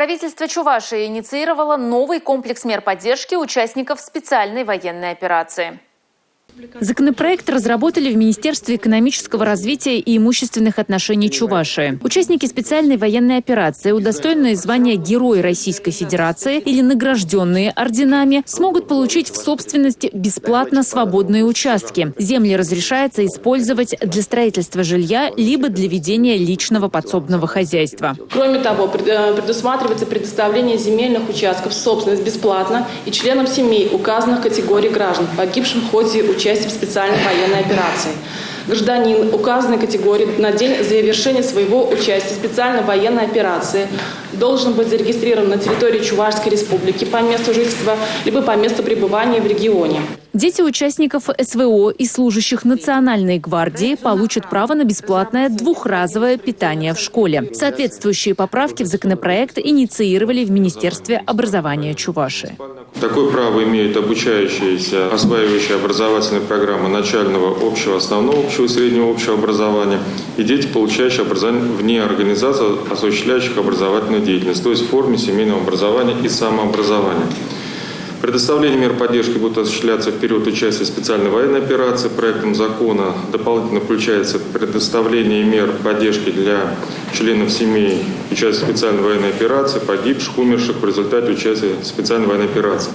Правительство Чувашии инициировало новый комплекс мер поддержки участников специальной военной операции. Законопроект разработали в Министерстве экономического развития и имущественных отношений Чувашии. Участники специальной военной операции, удостоенные звания Герои Российской Федерации или награжденные орденами, смогут получить в собственность бесплатно свободные участки. Земли разрешается использовать для строительства жилья либо для ведения личного подсобного хозяйства. Кроме того, предусматривается предоставление земельных участков в собственность бесплатно и членам семей указанных категорий граждан, погибшим в ходе участия в специальной военной операции. Гражданин указанной категории на день завершения своего участия в специальной военной операции должен быть зарегистрирован на территории Чувашской республики по месту жительства либо по месту пребывания в регионе. Дети участников СВО и служащих Национальной гвардии получат право на бесплатное двухразовое питание в школе. Соответствующие поправки в законопроект инициировали в Министерстве образования Чувашии. Такое право имеют обучающиеся, осваивающие образовательные программы начального, общего, основного, общего и среднего общего образования и дети, получающие образование вне организаций, осуществляющих образовательную деятельность, то есть в форме семейного образования и самообразования. Предоставление мер поддержки будет осуществляться в период участия в специальной военной операции. Проектом закона дополнительно включается предоставление мер поддержки для членов семей, участия в специальной военной операции, погибших, умерших в результате участия в специальной военной операции.